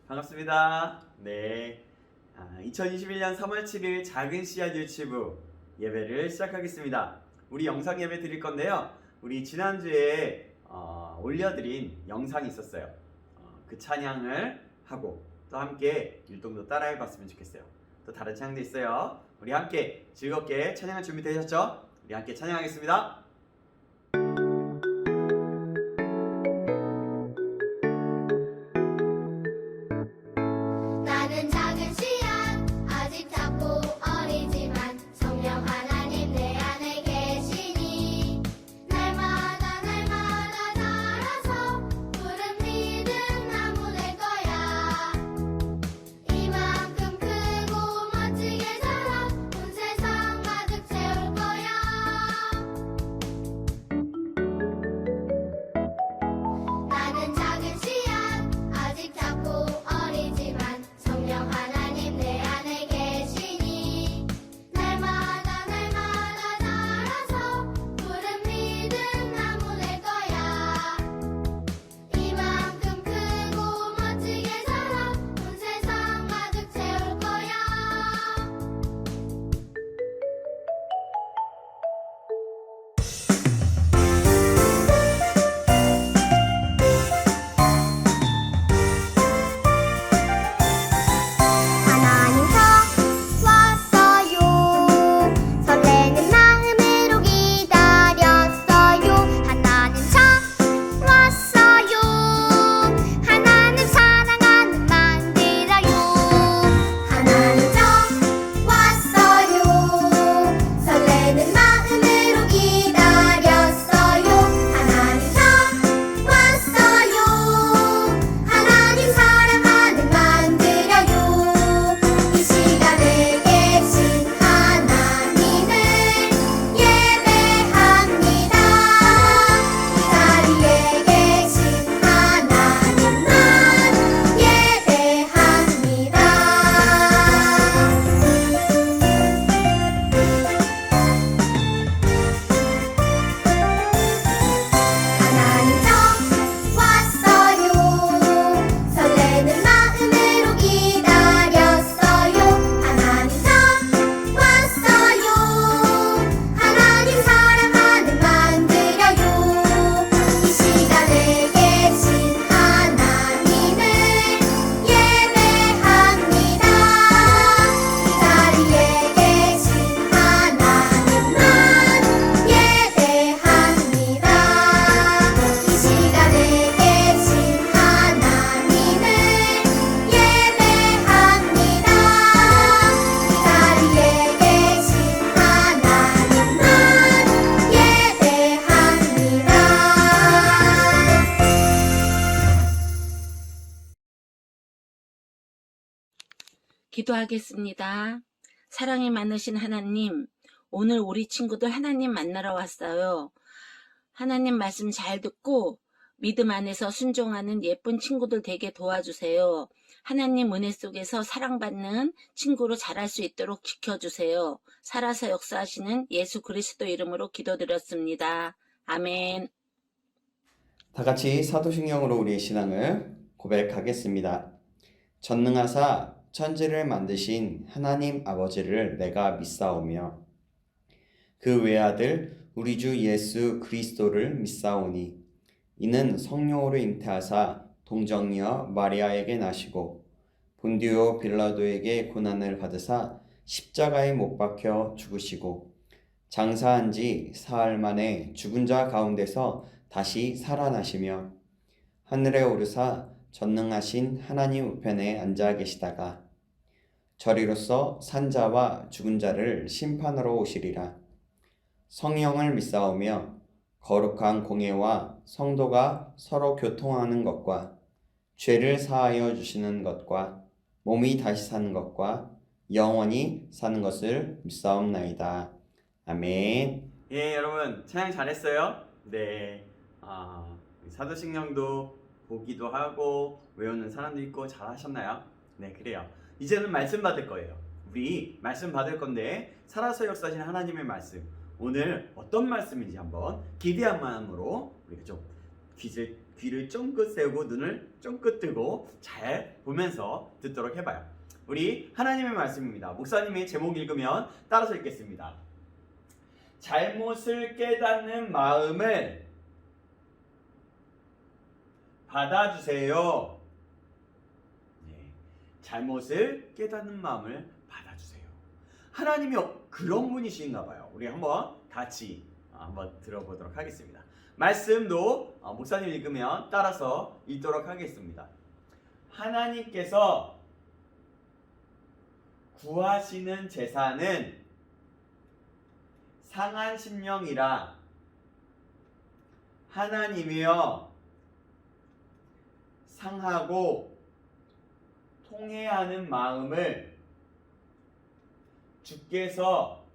반갑습니다. 네. 2021년 3월 7일 작은 씨앗 유치부 예배를 시작하겠습니다. 우리 영상 예배 드릴 건데요. 우리 지난주에 올려드린 영상이 있었어요. 그 찬양을 하고 또 함께 율동도 따라해 봤으면 좋겠어요. 또 다른 찬양도 있어요. 우리 함께 즐겁게 찬양할 준비 되셨죠? 우리 함께 찬양하겠습니다. 나는 작은 씨앗 아직 작고 어리지만 성령 하나님 내 안에 계시니 날마다 자라서 푸른 믿음 나무 될 거야. 이만큼 크고 멋지게 자라 온 세상 가득 채울 거야. 나는 작은 씨앗 아직 작고 어리지만 성령 하나님 내 안에 계시니 날마다 자라서 푸른 믿음 나무 될 거야. 이만큼 크고 멋지게 자라 온 세상 가득 채울 거야. 하나님 왔어요. 설레는 마음으로 기다렸어요. 하나님 왔어요. 하나님 사랑하는 만들어요. 하나님 왔어요. 설레는 마음으로 기다렸어요. 하나님 왔어요. 하나님 사랑하는 만들어요. 이 시간에 계신 하나님을 예배합니다. 이 자리에 계신 하나님만 예배합니다. 하나님 왔어요. 설레는 마음으로 기다렸어요. 하나님 왔어요. 하나님 사랑하는 만들어요. 이 시간에 계신 하나님을 예배합니다. 이 자리에 계신 하나님만 예배합니다. 이 시간에 계신 하나님을 예배합니다. 이 자리에 계신 하나님만 예배합니다. 기도하겠습니다. 사랑이 많으신 하나님, 오늘 우리 친구들 하나님 만나러 왔어요. 하나님 말씀 잘 듣고 믿음 안에서 순종하는 예쁜 친구들 되게 도와주세요. 하나님 은혜 속에서 사랑받는 친구로 자랄 수 있도록 지켜주세요. 살아서 역사하시는 예수 그리스도 이름으로 기도드렸습니다. 아멘. 다 같이 사도신경으로 우리의 신앙을 고백하겠습니다. 전능하사 천지를 만드신 하나님 아버지를 내가 믿사오며 그 외아들 우리 주 예수 그리스도를 믿사오니 이는 성령으로 잉태하사 동정녀 마리아에게 나시고 본디오 빌라도에게 고난을 받으사 십자가에 못 박혀 죽으시고 장사한 지 사흘 만에 죽은 자 가운데서 다시 살아나시며 하늘에 오르사 전능하신 하나님 우편에 앉아 계시다가 저리로서 산자와 죽은 자를 심판하러 오시리라. 성령을 믿사오며 거룩한 공예와 성도가 서로 교통하는 것과 죄를 사하여 주시는 것과 몸이 다시 사는 것과 영원히 사는 것을 믿사옵나이다. 아멘. 예, 여러분 찬양 잘했어요? 네. 사도신경도 보기도 하고 외우는 사람도 있고 잘하셨나요? 네, 그래요. 이제는 말씀 받을 거예요. 우리 말씀 받을 건데 살아서 역사하신 하나님의 말씀, 오늘 어떤 말씀인지 한번 기대한 마음으로 우리가 좀 귀를 쫑긋 세우고 눈을 쫑긋 뜨고 잘 보면서 듣도록 해봐요. 우리 하나님의 말씀입니다. 목사님이 제목 읽으면 따라서 읽겠습니다. 잘못을 깨닫는 마음을 받아주세요. 네, 잘못을 깨닫는 마음을 받아주세요. 하나님이 그런 분이신가 봐요. 우리 한번 같이 한번 들어보도록 하겠습니다. 말씀도 목사님 읽으면 따라서 읽도록 하겠습니다. 하나님께서 구하시는 제사는 상한 심령이라 하나님이여 상하고 통회하는 마음을 주께서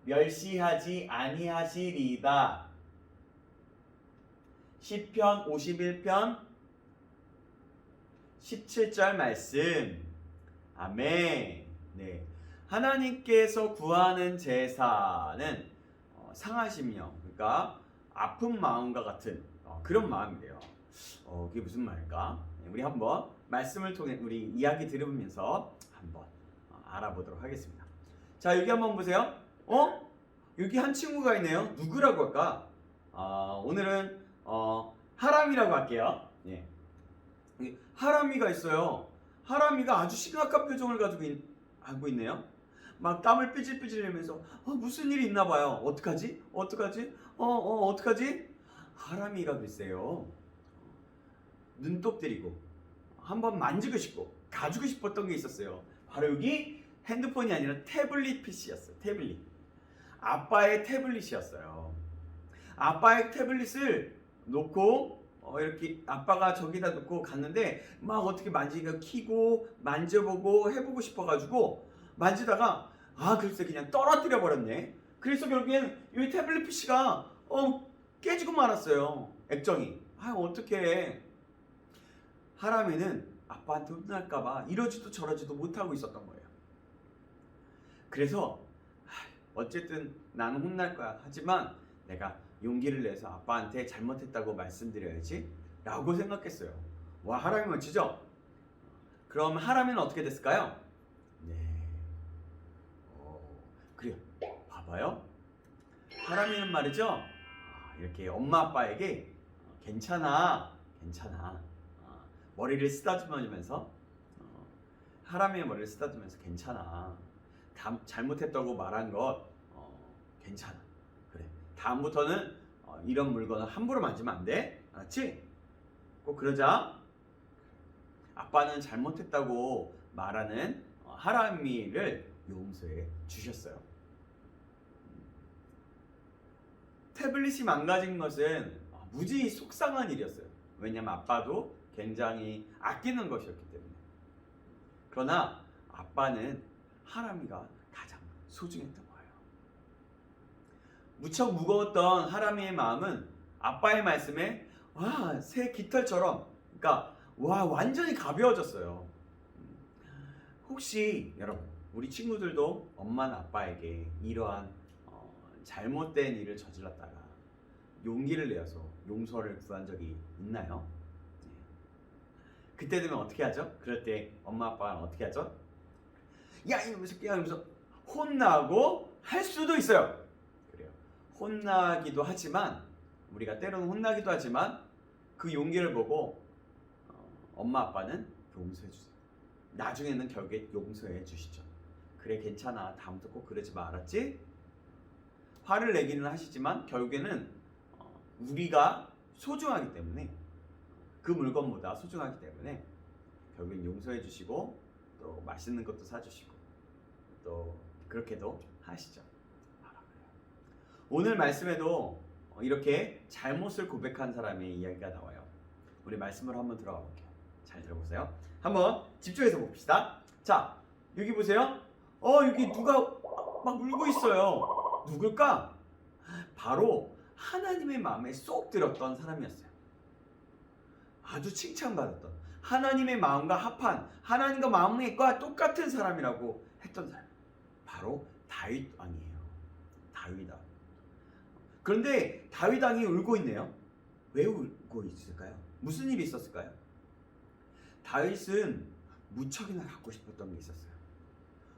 멸시하지 아니하시리이다. 시편 51편 17절 말씀. 아멘. 네. 하나님께서 구하는 제사는 상한 심령, 그러니까 아픈 마음과 같은 그런 마음이래요. 그게 무슨 말일까? 우리 한번 말씀을 통해 우리 이야기 들으면서 한번 알아보도록 하겠습니다. 자, 여기 한번 보세요. 여기 한 친구가 있네요. 누구라고 할까? 오늘은 하람이라고 할게요. 예. 하람이가 있어요. 하람이가 아주 심각한 표정을 하고 있네요. 막 땀을 삐질삐질 흘리면서 무슨 일이 있나 봐요. 어떡하지? 어떡하지? 하람이가 글쎄요. 눈독 들이고 한번 만지고 싶고 가지고 싶었던 게 있었어요. 바로 여기 핸드폰이 아니라 태블릿 PC였어요. 태블릿. 아빠의 태블릿이었어요. 아빠의 태블릿을 놓고 이렇게 아빠가 저기다 놓고 갔는데 막 어떻게 만지기가 키고 만져보고 해보고 싶어가지고 만지다가 글쎄 그냥 떨어뜨려 버렸네. 그래서 결국엔 이 태블릿 PC가 깨지고 말았어요. 액정이. 어떡해. 하람이는 아빠한테 혼날까봐 이러지도 저러지도 못하고 있었던 거예요. 그래서 어쨌든 나는 혼날 거야. 하지만 내가 용기를 내서 아빠한테 잘못했다고 말씀드려야지 라고 생각했어요. 와, 하람이 멋지죠? 그럼 하람이는 어떻게 됐을까요? 네. 그래요. 봐봐요. 하람이는 말이죠. 이렇게 엄마 아빠에게 괜찮아. 머리를 쓰다듬으면서 하람이의 머리를 쓰다듬으면서 괜찮아. 잘못했다고 말한 것 괜찮아. 그래. 다음부터는 이런 물건을 함부로 만지면 안 돼. 알았지? 꼭 그러자. 아빠는 잘못했다고 말하는 하람이를 용서해 주셨어요. 태블릿이 망가진 것은 무지 속상한 일이었어요. 왜냐면 아빠도 굉장히 아끼는 것이었기 때문에. 그러나 아빠는 하람이가 가장 소중했던 거예요. 무척 무거웠던 하람이의 마음은 아빠의 말씀에 새 깃털처럼, 그러니까 완전히 가벼워졌어요. 혹시 여러분, 우리 친구들도 엄마나 아빠에게 이러한 잘못된 일을 저질렀다가 용기를 내어서 용서를 구한 적이 있나요? 그때 되면 어떻게 하죠? 그럴 때 엄마 아빠는 어떻게 하죠? 야, 이러면서 혼나고 할 수도 있어요. 그래요. 혼나기도 하지만, 우리가 때로는 혼나기도 하지만 그 용기를 보고 엄마 아빠는 용서해 주세요. 나중에는 결국에 용서해 주시죠. 그래, 괜찮아. 다음부터 꼭 그러지 마. 알았지? 화를 내기는 하시지만 결국에는 우리가 소중하기 때문에, 그 물건보다 소중하기 때문에 결국엔 용서해 주시고 또 맛있는 것도 사주시고 또 그렇게도 하시죠. 오늘 말씀에도 이렇게 잘못을 고백한 사람의 이야기가 나와요. 우리 말씀으로 한번 들어가 볼게요. 잘 들어보세요. 한번 집중해서 봅시다. 자, 여기 보세요. 여기 누가 막 울고 있어요. 누굴까? 바로 하나님의 마음에 쏙 들었던 사람이었어요. 아주 칭찬받았던, 하나님의 마음과 합한, 하나님과 마음과 똑같은 사람이라고 했던 사람, 바로 다윗 왕이에요. 다윗 왕. 그런데 다윗 왕이 울고 있네요. 왜 울고 있을까요? 무슨 일이 있었을까요? 다윗은 무척이나 갖고 싶었던 게 있었어요.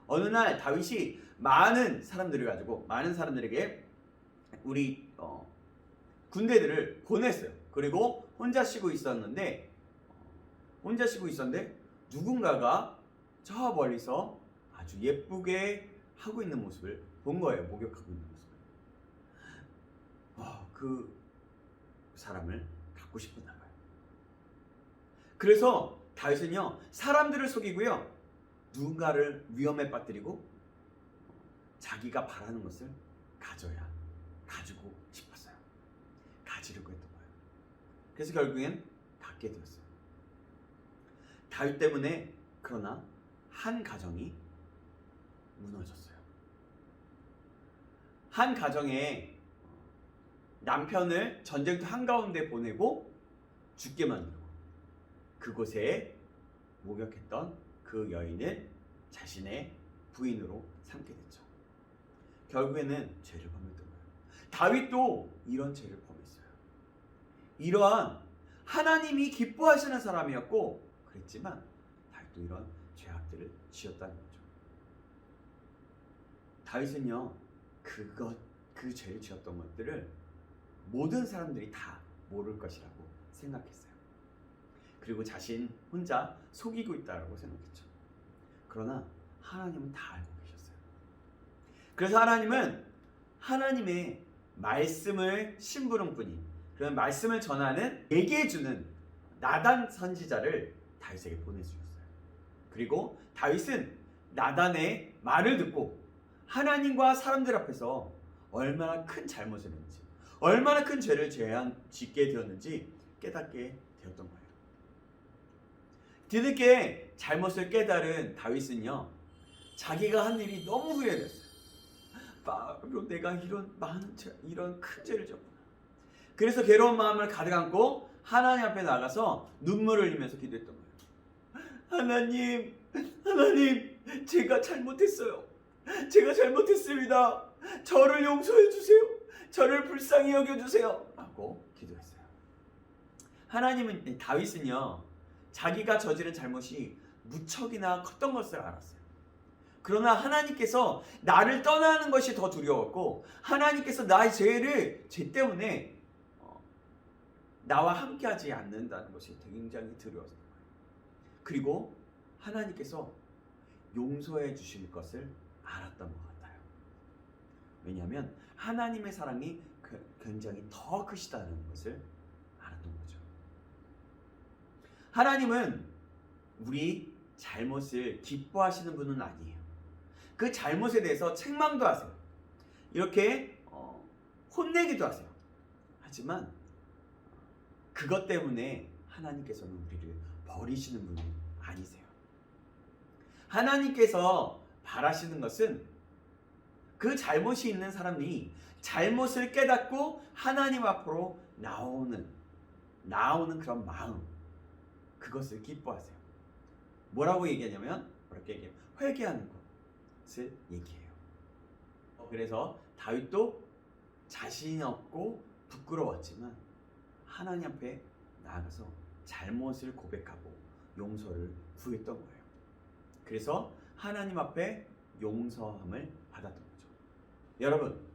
어느 날 다윗이 많은 사람들을 가지고 많은 사람들에게 우리 군대들을 보냈어요. 그리고 혼자 쉬고 있었는데 누군가가 저 멀리서 아주 예쁘게 하고 있는 모습을 본 거예요. 목욕하고 있는 모습을. 그 사람을 갖고 싶었나 봐요. 그래서 다윗은요, 사람들을 속이고요, 누군가를 위험에 빠뜨리고 자기가 바라는 것을 가지고 싶었어요. 가지려고 했던 거예요. 그래서 결국엔 갖게 되었어요. 다윗 때문에 그러나 한 가정이 무너졌어요. 한 가정에 남편을 전쟁터 한가운데 보내고 죽게 만들고 그곳에 목욕했던 그 여인을 자신의 부인으로 삼게 됐죠. 결국에는 죄를 범했던 거예요. 다윗도 이런 죄를 범했어요. 이러한 하나님이 기뻐하시는 사람이었고 그랬지만 다윗도 이런 죄악들을 지었다는 거죠. 다윗은요, 그 죄를 지었던 것들을 모든 사람들이 다 모를 것이라고 생각했어요. 그리고 자신 혼자 속이고 있다고 생각했죠. 그러나 하나님은 다 알고 계셨어요. 그래서 하나님은 하나님의 말씀을 심부름꾼이, 그런 말씀을 전하는, 얘기해주는 나단 선지자를 다윗에게 보내주셨어요. 그리고 다윗은 나단의 말을 듣고 하나님과 사람들 앞에서 얼마나 큰 잘못을 했는지, 얼마나 큰 죄를 짓게 되었는지 깨닫게 되었던 거예요. 뒤늦게 잘못을 깨달은 다윗은요, 자기가 한 일이 너무 후회됐어요. 바로 내가 이런 큰 죄를 졌구나. 그래서 괴로운 마음을 가득 안고 하나님 앞에 나가서 눈물을 흘리면서 기도했던 거예요. 하나님, 제가 잘못했어요. 제가 잘못했습니다. 저를 용서해 주세요. 저를 불쌍히 여겨주세요. 라고 기도했어요. 다윗은요, 자기가 저지른 잘못이 무척이나 컸던 것을 알았어요. 그러나 하나님께서 나를 떠나는 것이 더 두려웠고, 하나님께서 나의 죄 때문에 나와 함께하지 않는다는 것이 굉장히 두려웠어요. 그리고 하나님께서 용서해 주실 것을 알았던 것 같아요. 왜냐하면 하나님의 사랑이 굉장히 더 크시다는 것을 알았던 거죠. 하나님은 우리 잘못을 기뻐하시는 분은 아니에요. 그 잘못에 대해서 책망도 하세요. 이렇게 혼내기도 하세요. 하지만 그것 때문에 하나님께서는 우리를 버리시는 분은 아니세요. 하나님께서 바라시는 것은 그 잘못이 있는 사람이 잘못을 깨닫고 하나님 앞으로 나오는 그런 마음, 그것을 기뻐하세요. 뭐라고 얘기하냐면, 회개하는 것을 얘기해요. 그래서 다윗도 자신이 없고 부끄러웠지만 하나님 앞에 나아가서 잘못을 고백하고 용서를 구했던 거예요. 그래서 하나님 앞에 용서함을 받았던 거죠. 여러분,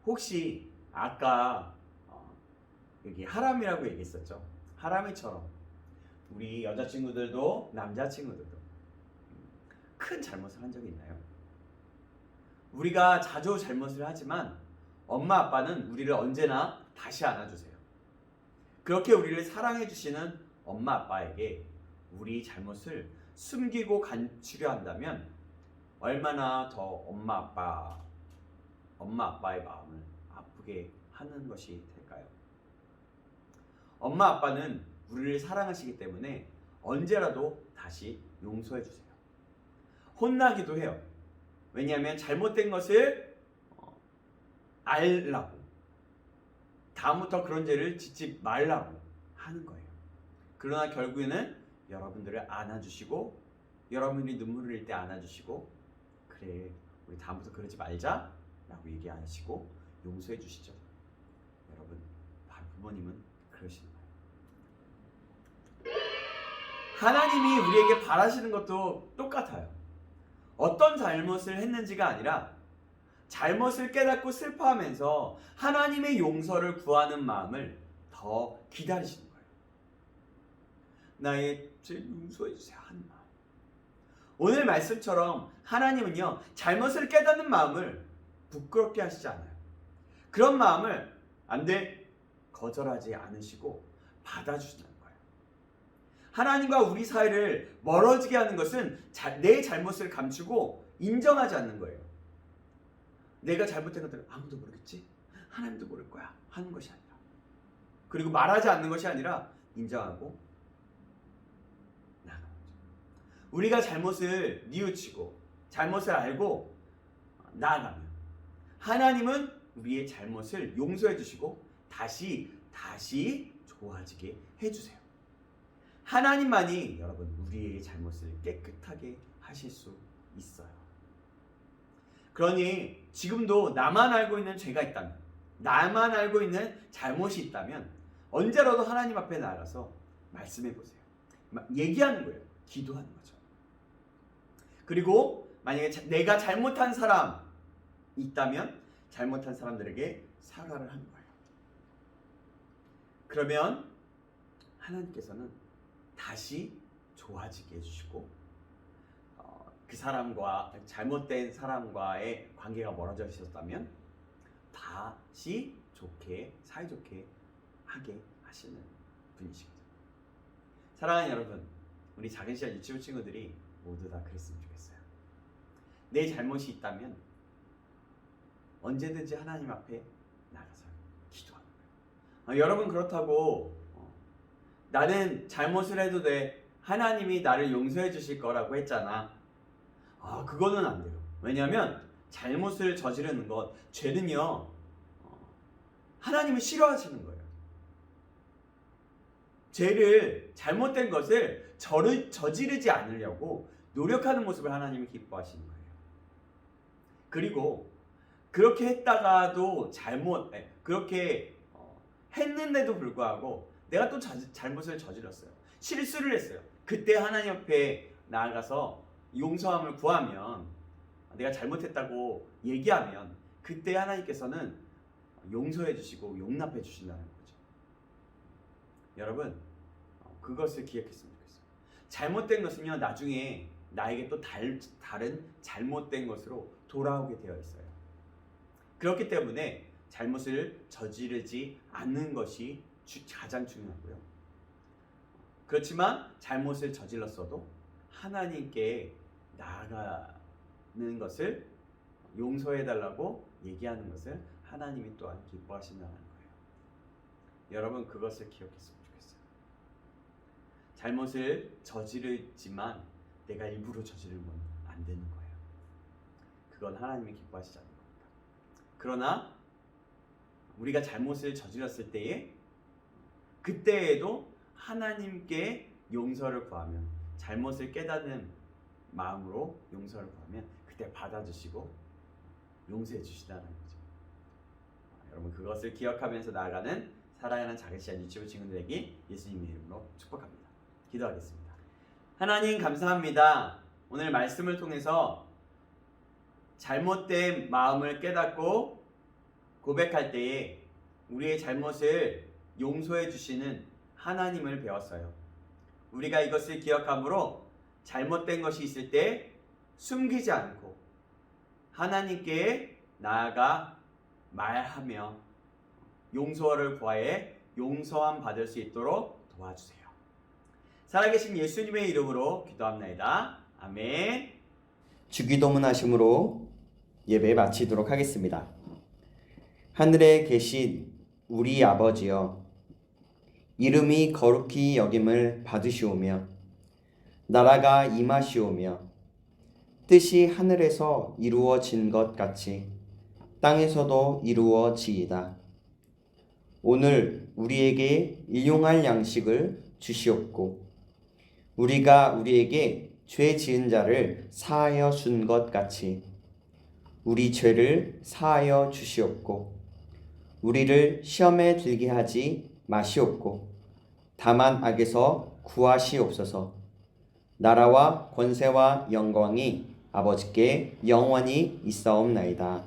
혹시 아까 여기 하람이라고 얘기했었죠. 하람이처럼 우리 여자친구들도 남자친구들도 큰 잘못을 한 적이 있나요? 우리가 자주 잘못을 하지만 엄마 아빠는 우리를 언제나 다시 안아주세요. 그렇게 우리를 사랑해 주시는 엄마 아빠에게 우리 잘못을 숨기고 감추려 한다면 얼마나 더 엄마 아빠의 마음을 아프게 하는 것이 될까요? 엄마 아빠는 우리를 사랑하시기 때문에 언제라도 다시 용서해 주세요. 혼나기도 해요. 왜냐하면 잘못된 것을 알라고, 다음부터 그런 죄를 짓지 말라고 하는 거예요. 그러나 결국에는 여러분들을 안아주시고, 여러분이 눈물을 흘릴 때 안아주시고, 그래 우리 다음부터 그러지 말자 라고 얘기하시고 용서해 주시죠. 여러분, 부모님은 그러시는 거예요. 하나님이 우리에게 바라시는 것도 똑같아요. 어떤 잘못을 했는지가 아니라 잘못을 깨닫고 슬퍼하면서 하나님의 용서를 구하는 마음을 더 기다리시는 거예요. 나의 죄 용서해 주세요 하는 마음. 오늘 말씀처럼 하나님은요, 잘못을 깨닫는 마음을 부끄럽게 하시지 않아요. 그런 마음을 안 돼, 거절하지 않으시고 받아주시는 거예요. 하나님과 우리 사이를 멀어지게 하는 것은 내 잘못을 감추고 인정하지 않는 거예요. 내가 잘못된 것들은 아무도 모르겠지? 하나님도 모를 거야 하는 것이 아니라, 그리고 말하지 않는 것이 아니라 인정하고 나아가는 거죠. 우리가 잘못을 뉘우치고 잘못을 알고 나아가면 하나님은 우리의 잘못을 용서해 주시고 다시 좋아지게 해주세요. 하나님만이 여러분 우리의 잘못을 깨끗하게 하실 수 있어요. 그러니 지금도 나만 알고 있는 죄가 있다면, 나만 알고 있는 잘못이 있다면 언제라도 하나님 앞에 나가서 말씀해 보세요. 얘기하는 거예요. 기도하는 거죠. 그리고 만약에 내가 잘못한 사람 있다면 잘못한 사람들에게 사과를 하는 거예요. 그러면 하나님께서는 다시 좋아지게 해주시고 그 사람과, 잘못된 사람과의 관계가 멀어져 있었다면 다시 좋게, 사이좋게 하게 하시는 분이시거든요. 사랑하는 여러분, 우리 작은 시간 유치부 친구들이 모두 다 그랬으면 좋겠어요. 내 잘못이 있다면 언제든지 하나님 앞에 나가서 기도하는 거예요. 여러분, 그렇다고 나는 잘못을 해도 돼, 하나님이 나를 용서해 주실 거라고 했잖아. 그거는 안 돼요. 왜냐하면 잘못을 저지르는 것, 죄는요, 하나님은 싫어하시는 거예요. 죄를, 잘못된 것을 저지르지 않으려고 노력하는 모습을 하나님이 기뻐하시는 거예요. 그리고 그렇게 했다가도 그렇게 했는데도 불구하고 내가 또 잘못을 저질렀어요. 실수를 했어요. 그때 하나님 앞에 나아가서 용서함을 구하면, 내가 잘못했다고 얘기하면 그때 하나님께서는 용서해 주시고 용납해 주신다는 거죠. 여러분, 그것을 기억했으면 좋겠어요. 잘못된 것은요, 나중에 나에게 또 다른 잘못된 것으로 돌아오게 되어 있어요. 그렇기 때문에 잘못을 저지르지 않는 것이 가장 중요하고요. 그렇지만 잘못을 저질렀어도 하나님께 나아가는 것을, 용서해달라고 얘기하는 것을 하나님이 또한 기뻐하신다는 거예요. 여러분, 그것을 기억했으면 좋겠어요. 잘못을 저지르지만 내가 일부러 저지르면 안 되는 거예요. 그건 하나님이 기뻐하시지 않는 겁니다. 그러나 우리가 잘못을 저질렀을 때에, 그때에도 하나님께 용서를 구하면, 잘못을 깨닫는 마음으로 용서를 구하면 그때 받아주시고 용서해 주시다는 거죠. 여러분, 그것을 기억하면서 나아가는 사랑하는 작은 시간 유치부 친구들에게 예수님의 이름으로 축복합니다. 기도하겠습니다. 하나님, 감사합니다. 오늘 말씀을 통해서 잘못된 마음을 깨닫고 고백할 때에 우리의 잘못을 용서해 주시는 하나님을 배웠어요. 우리가 이것을 기억함으로 잘못된 것이 있을 때 숨기지 않고 하나님께 나아가 말하며 용서를 구하여 용서함 받을 수 있도록 도와주세요. 살아계신 예수님의 이름으로 기도합나이다. 아멘. 주기도문 하심으로 예배 마치도록 하겠습니다. 하늘에 계신 우리 아버지여, 이름이 거룩히 여김을 받으시오며 나라가 임하시오며 뜻이 하늘에서 이루어진 것 같이 땅에서도 이루어지이다. 오늘 우리에게 일용할 양식을 주시옵고 우리가 우리에게 죄 지은 자를 사하여 준 것 같이 우리 죄를 사하여 주시옵고 우리를 시험에 들게 하지 마시옵고 다만 악에서 구하시옵소서. 나라와 권세와 영광이 아버지께 영원히 있사옵나이다.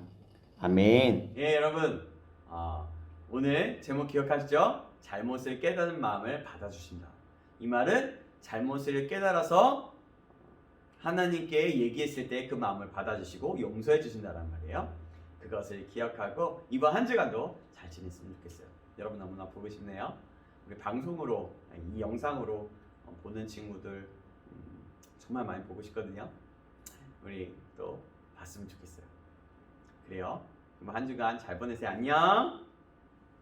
아멘. 예, 여러분, 오늘 제목 기억하시죠? 잘못을 깨닫는 마음을 받아주신다. 이 말은 잘못을 깨달아서 하나님께 얘기했을 때 그 마음을 받아주시고 용서해 주신다는 말이에요. 그것을 기억하고 이번 한 주간도 잘 지냈으면 좋겠어요. 여러분 너무나 보고 싶네요. 우리 방송으로, 이 영상으로 보는 친구들 정말 많이 보고 싶거든요. 우리 또 봤으면 좋겠어요. 그래요. 그럼 한 주간 잘 보내세요. 안녕.